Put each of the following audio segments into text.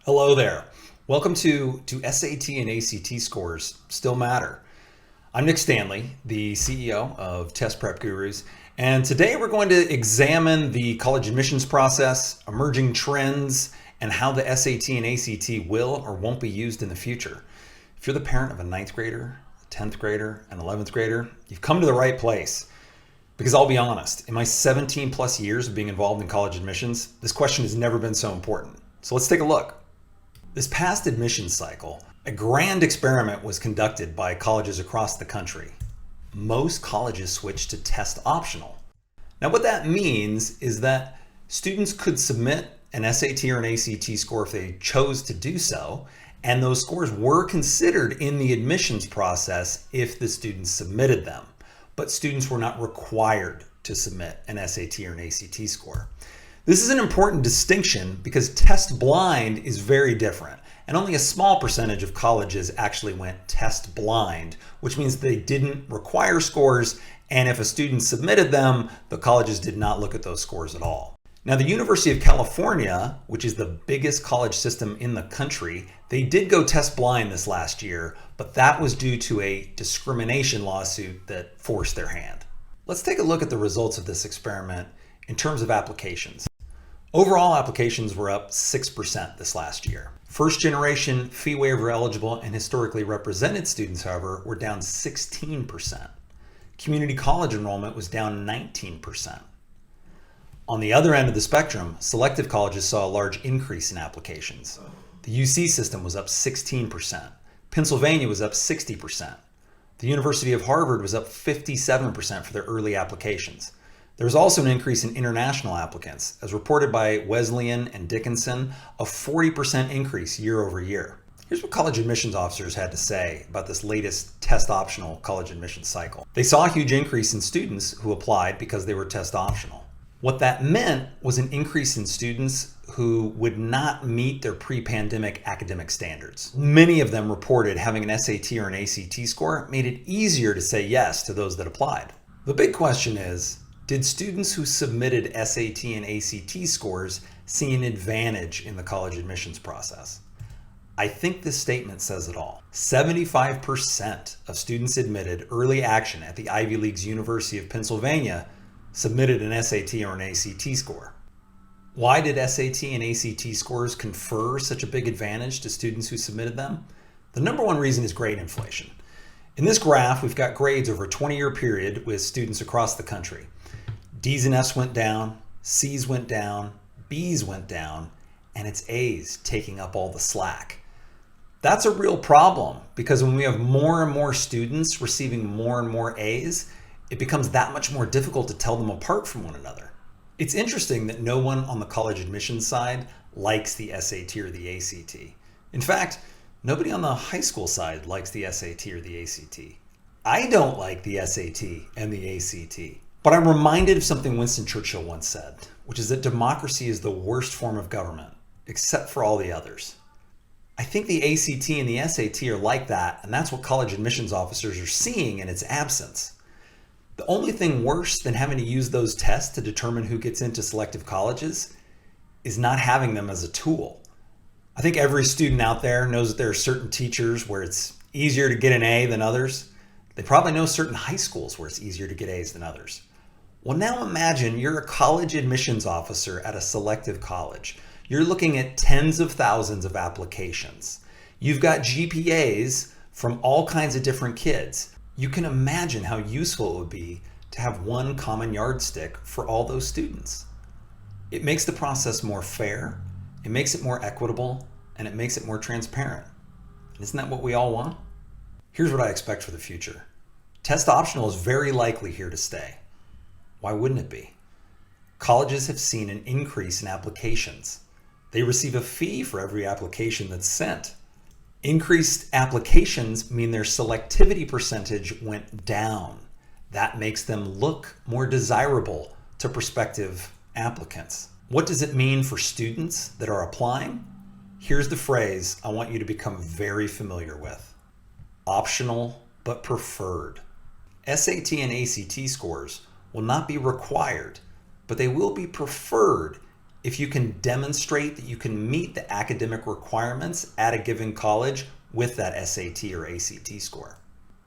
Hello there. Welcome to SAT and ACT Scores Still Matter. I'm Nick Stanley, the CEO of Test Prep Gurus, and today we're going to examine the college admissions process, emerging trends, and how the SAT and ACT will or won't be used in the future. If you're the parent of a 9th grader, a 10th grader, an 11th grader, you've come to the right place. Because I'll be honest, in my 17 plus years of being involved in college admissions, this question has never been so important. So let's take a look. This past admissions cycle, a grand experiment was conducted by colleges across the country. Most colleges switched to test optional. Now, what that means is that students could submit an SAT or an ACT score if they chose to do so, and those scores were considered in the admissions process if the students submitted them. But students were not required to submit an SAT or an ACT score. This is an important distinction because test blind is very different, and only a small percentage of colleges actually went test blind, which means they didn't require scores, and if a student submitted them, the colleges did not look at those scores at all. Now, the University of California, which is the biggest college system in the country, they did go test blind this last year, but that was due to a discrimination lawsuit that forced their hand. Let's take a look at the results of this experiment in terms of applications. Overall applications were up 6% this last year. First generation fee waiver eligible and historically represented students, however, were down 16%. Community college enrollment was down 19%. On the other end of the spectrum, selective colleges saw a large increase in applications. The UC system was up 16%. Pennsylvania was up 60%. The University of Harvard was up 57% for their early applications. There was also an increase in international applicants, as reported by Wesleyan and Dickinson, a 40% increase year over year. Here's what college admissions officers had to say about this latest test optional college admissions cycle. They saw a huge increase in students who applied because they were test optional. What that meant was an increase in students who would not meet their pre-pandemic academic standards. Many of them reported having an SAT or an ACT score made it easier to say yes to those that applied. The big question is, did students who submitted SAT and ACT scores see an advantage in the college admissions process? I think this statement says it all. 75% of students admitted early action at the Ivy League's University of Pennsylvania submitted an SAT or an ACT score. Why did SAT and ACT scores confer such a big advantage to students who submitted them? The number one reason is grade inflation. In this graph, we've got grades over a 20-year period with students across the country. D's and F's went down, C's went down, B's went down, and it's A's taking up all the slack. That's a real problem because when we have more and more students receiving more and more A's, it becomes that much more difficult to tell them apart from one another. It's interesting that no one on the college admissions side likes the SAT or the ACT. In fact, nobody on the high school side likes the SAT or the ACT. I don't like the SAT and the ACT. But I'm reminded of something Winston Churchill once said, which is that democracy is the worst form of government, except for all the others. I think the ACT and the SAT are like that, and that's what college admissions officers are seeing in its absence. The only thing worse than having to use those tests to determine who gets into selective colleges is not having them as a tool. I think every student out there knows that there are certain teachers where it's easier to get an A than others. They probably know certain high schools where it's easier to get A's than others. Well, now imagine you're a college admissions officer at a selective college. You're looking at tens of thousands of applications. You've got GPAs from all kinds of different kids. You can imagine how useful it would be to have one common yardstick for all those students. It makes the process more fair, it makes it more equitable, and it makes it more transparent. Isn't that what we all want? Here's what I expect for the future. Test optional is very likely here to stay. Why wouldn't it be? Colleges have seen an increase in applications. They receive a fee for every application that's sent. Increased applications mean their selectivity percentage went down. That makes them look more desirable to prospective applicants. What does it mean for students that are applying? Here's the phrase I want you to become very familiar with. Optional but preferred. SAT and ACT scores will not be required, but they will be preferred if you can demonstrate that you can meet the academic requirements at a given college with that SAT or ACT score.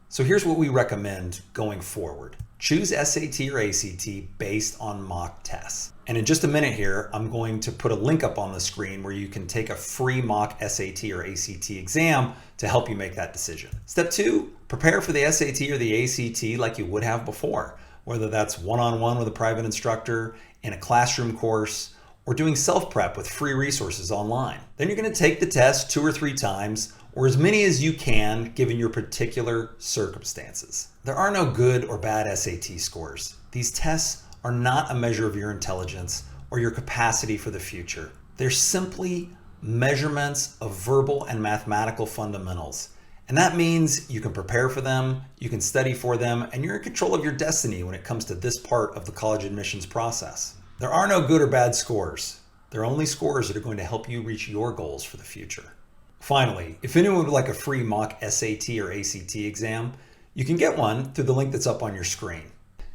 So here's what we recommend going forward. Choose SAT or ACT based on mock tests. And in just a minute here, I'm going to put a link up on the screen where you can take a free mock SAT or ACT exam to help you make that decision. Step 2, prepare for the SAT or the ACT like you would have before, whether that's one-on-one with a private instructor, in a classroom course, or doing self-prep with free resources online. Then you're going to take the test 2 or 3 times, or as many as you can given your particular circumstances. There are no good or bad SAT scores. These tests are not a measure of your intelligence or your capacity for the future. They're simply measurements of verbal and mathematical fundamentals. And that means you can prepare for them, you can study for them, and you're in control of your destiny when it comes to this part of the college admissions process. There are no good or bad scores. There are only scores that are going to help you reach your goals for the future. Finally, if anyone would like a free mock SAT or ACT exam, you can get one through the link that's up on your screen.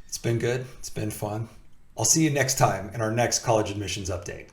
It's been good. It's been fun. I'll see you next time in our next college admissions update.